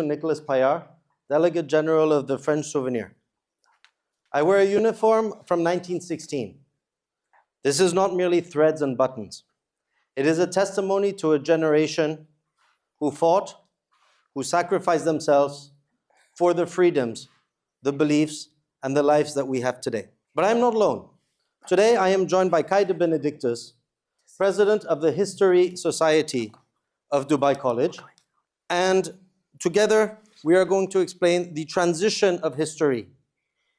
Acumen Nicolas Paillart, Delegate General of the French Souvenir. I wear a uniform from 1916. This is not merely threads and buttons. It is a testimony to a generation who fought, who sacrificed themselves for the freedoms, the beliefs, and the lives that we have today. But I'm not alone. Today, I am joined by DeBenedictis, President of the History Society of Dubai College, and together we are going to explain the transition of history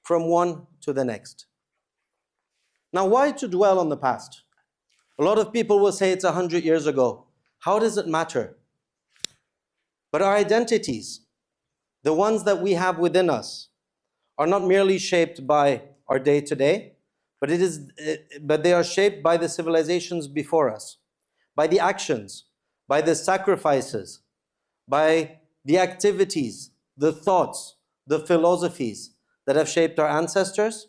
from one to the next. Now, why to dwell on the past? A lot of people will say it's 100 years ago. How does it matter? But our identities, the ones that we have within us, are not merely shaped by our day-to-day, but they are shaped by the civilizations before us, by the actions, by the sacrifices, by the activities, the thoughts, the philosophies that have shaped our ancestors,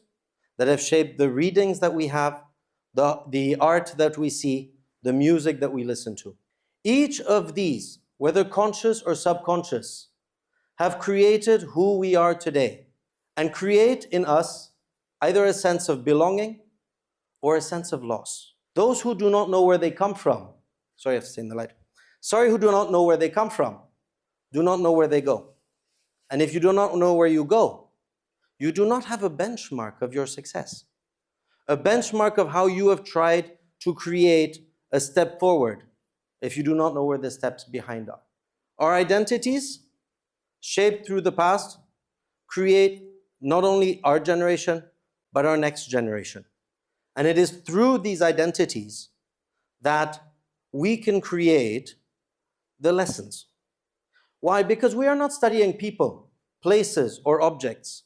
that have shaped the readings that we have, the art that we see, the music that we listen to. Each of these, whether conscious or subconscious, have created who we are today and create in us either a sense of belonging or a sense of loss. Those who do not know where they come from, sorry, I have to stay in the light. Who do not know where they come from, do not know where they go. And if you do not know where you go, you do not have a benchmark of your success, a benchmark of how you have tried to create a step forward if you do not know where the steps behind are. Our identities, shaped through the past, create not only our generation, but our next generation. And it is through these identities that we can create the lessons. Why? Because we are not studying people, places, or objects.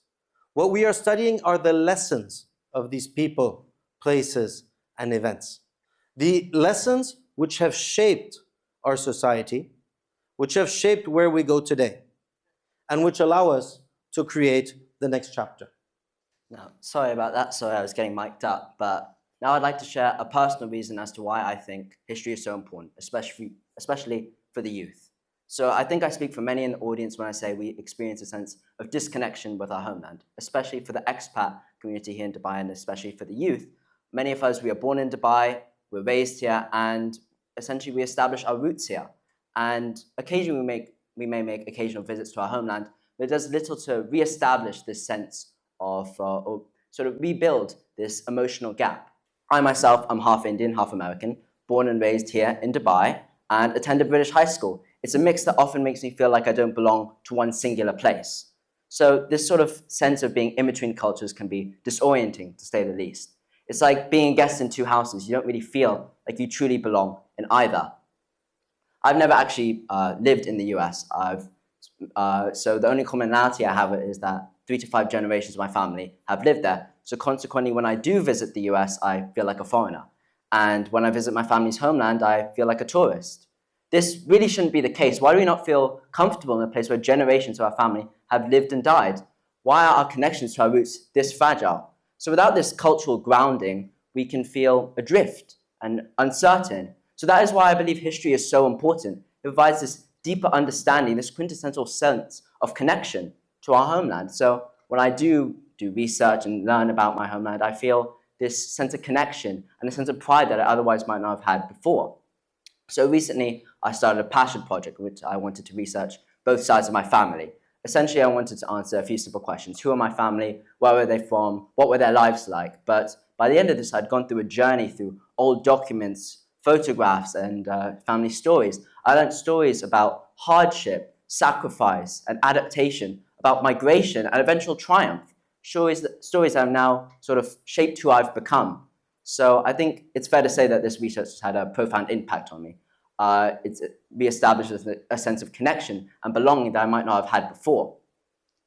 What we are studying are the lessons of these people, places, and events. The lessons which have shaped our society, which have shaped where we go today, and which allow us to create the next chapter. Now, sorry about that. Sorry, I was getting mic'd up. But now I'd like to share a personal reason as to why I think history is so important, especially for the youth. So I think I speak for many in the audience when I say we experience a sense of disconnection with our homeland, especially for the expat community here in Dubai and especially for the youth. Many of us, we are born in Dubai, we're raised here, and essentially we establish our roots here. And occasionally we may make occasional visits to our homeland, but it does little to re-establish this sense of, or sort of rebuild this emotional gap. I myself, I'm half Indian, half American, born and raised here in Dubai, and attended British high school. It's a mix that often makes me feel like I don't belong to one singular place. So this sort of sense of being in between cultures can be disorienting, to say the least. It's like being a guest in two houses. You don't really feel like you truly belong in either. I've never actually lived in the US. So the only commonality I have is that 3 to 5 generations of my family have lived there. So consequently, when I do visit the US, I feel like a foreigner. And when I visit my family's homeland, I feel like a tourist. This really shouldn't be the case. Why do we not feel comfortable in a place where generations of our family have lived and died? Why are our connections to our roots this fragile? So without this cultural grounding, we can feel adrift and uncertain. So that is why I believe history is so important. It provides this deeper understanding, this quintessential sense of connection to our homeland. So when I do research and learn about my homeland, I feel this sense of connection and a sense of pride that I otherwise might not have had before. So recently, I started a passion project, which I wanted to research both sides of my family. Essentially, I wanted to answer a few simple questions. Who are my family? Where were they from? What were their lives like? But by the end of this, I'd gone through a journey through old documents, photographs, and family stories. I learned stories about hardship, sacrifice, and adaptation, about migration and eventual triumph. Stories that have now sort of shaped who I've become. So I think it's fair to say that this research has had a profound impact on me. It's re-established a sense of connection and belonging that I might not have had before.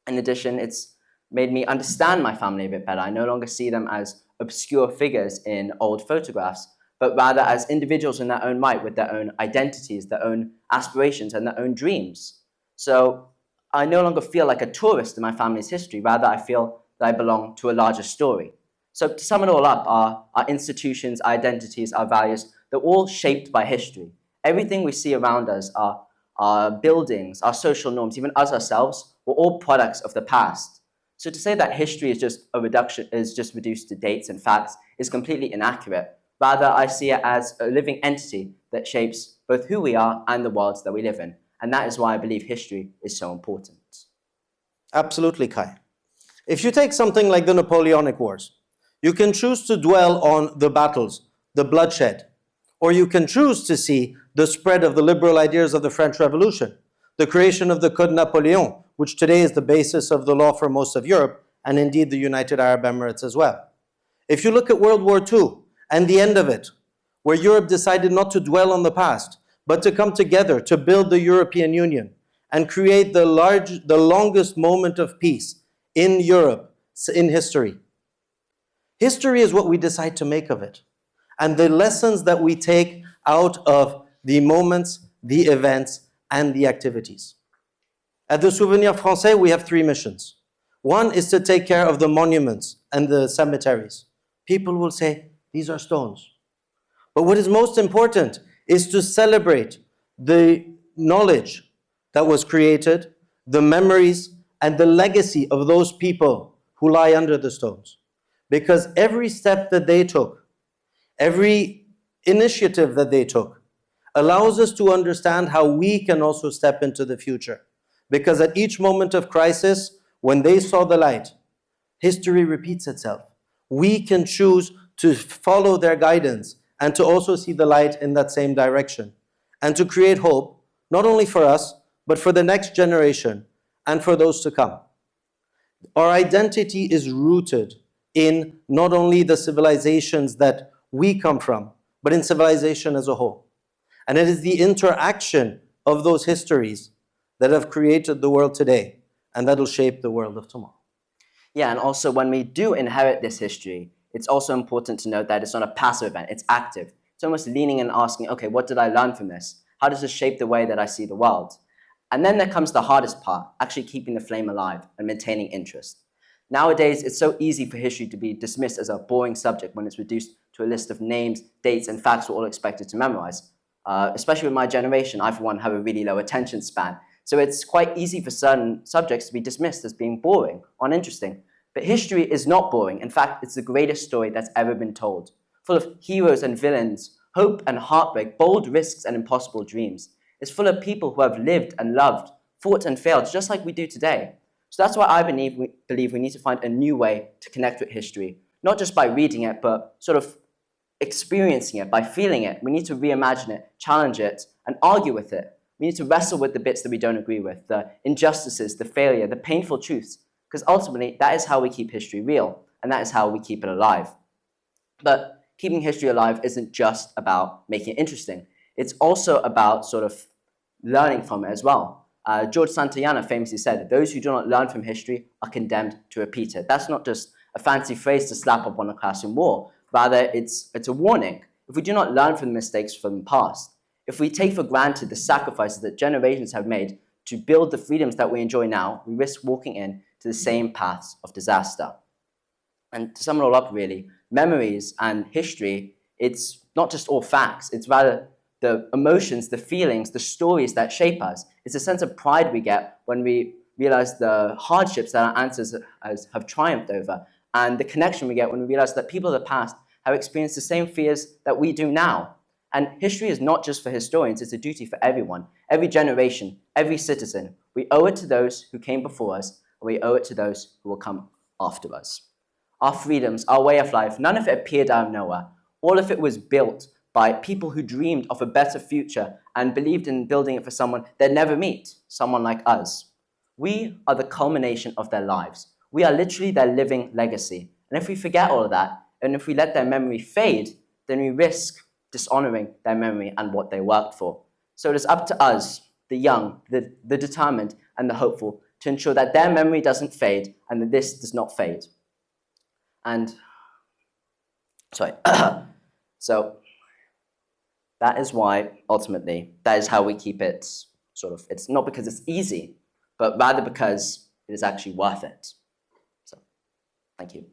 In addition, it's made me understand my family a bit better. I no longer see them as obscure figures in old photographs, but rather as individuals in their own right with their own identities, their own aspirations, and their own dreams. So I no longer feel like a tourist in my family's history. Rather, I feel that I belong to a larger story. So to sum it all up, our institutions, our identities, our values, they're all shaped by history. Everything we see around us, our our buildings, our social norms, even us ourselves, were all products of the past. So to say that history is just reduced to dates and facts is completely inaccurate. Rather, I see it as a living entity that shapes both who we are and the worlds that we live in. And that is why I believe history is so important. Absolutely, Kai. If you take something like the Napoleonic Wars, you can choose to dwell on the battles, the bloodshed, or you can choose to see the spread of the liberal ideas of the French Revolution, the creation of the Code Napoleon, which today is the basis of the law for most of Europe, and indeed the United Arab Emirates as well. If you look at World War II and the end of it, where Europe decided not to dwell on the past, but to come together to build the European Union and create the longest moment of peace in Europe in history. History is what we decide to make of it, and the lessons that we take out of the moments, the events, and the activities. At the Souvenir Français, we have 3 missions. One is to take care of the monuments and the cemeteries. People will say, these are stones. But what is most important is to celebrate the knowledge that was created, the memories, and the legacy of those people who lie under the stones. Because every step that they took, every initiative that they took, allows us to understand how we can also step into the future. Because at each moment of crisis, when they saw the light, history repeats itself. We can choose to follow their guidance and to also see the light in that same direction, and to create hope, not only for us, but for the next generation and for those to come. Our identity is rooted in not only the civilizations that we come from, but in civilization as a whole. And it is the interaction of those histories that have created the world today, and that will shape the world of tomorrow. Yeah, and also when we do inherit this history, it's also important to note that it's not a passive event, it's active. It's almost leaning and asking, okay, what did I learn from this? How does this shape the way that I see the world? And then there comes the hardest part, actually keeping the flame alive and maintaining interest. Nowadays, it's so easy for history to be dismissed as a boring subject when it's reduced to a list of names, dates, and facts we're all expected to memorize. Especially with my generation, I, for one, have a really low attention span. So it's quite easy for certain subjects to be dismissed as being boring, uninteresting. But history is not boring. In fact, it's the greatest story that's ever been told, full of heroes and villains, hope and heartbreak, bold risks and impossible dreams. It's full of people who have lived and loved, fought and failed, just like we do today. So that's why I believe we need to find a new way to connect with history, not just by reading it, but sort of experiencing it, by feeling it. We need to reimagine it, challenge it, and argue with it. We need to wrestle with the bits that we don't agree with, the injustices, the failure, the painful truths, because ultimately that is how we keep history real, and that is how we keep it alive. But keeping history alive isn't just about making it interesting. It's also about sort of learning from it as well. George Santayana famously said, those who do not learn from history are condemned to repeat it. That's not just a fancy phrase to slap up on a classroom wall. Rather, it's a warning. If we do not learn from the mistakes from the past, if we take for granted the sacrifices that generations have made to build the freedoms that we enjoy now, we risk walking in to the same paths of disaster. And to sum it all up, really, memories and history, it's not just all facts, it's rather the emotions, the feelings, the stories that shape us. It's a sense of pride we get when we realize the hardships that our ancestors have triumphed over, and the connection we get when we realize that people of the past have experienced the same fears that we do now. And history is not just for historians, it's a duty for everyone, every generation, every citizen. We owe it to those who came before us, and we owe it to those who will come after us. Our freedoms, our way of life, none of it appeared out of nowhere. All of it was built by people who dreamed of a better future and believed in building it for someone they'd never meet, someone like us. We are the culmination of their lives. We are literally their living legacy. And if we forget all of that, and if we let their memory fade, then we risk dishonoring their memory and what they worked for. So it is up to us, the young, the determined, and the hopeful, to ensure that their memory doesn't fade and that this does not fade. And, so that is why, ultimately, that is how we keep it it's not because it's easy, but rather because it is actually worth it. So, thank you.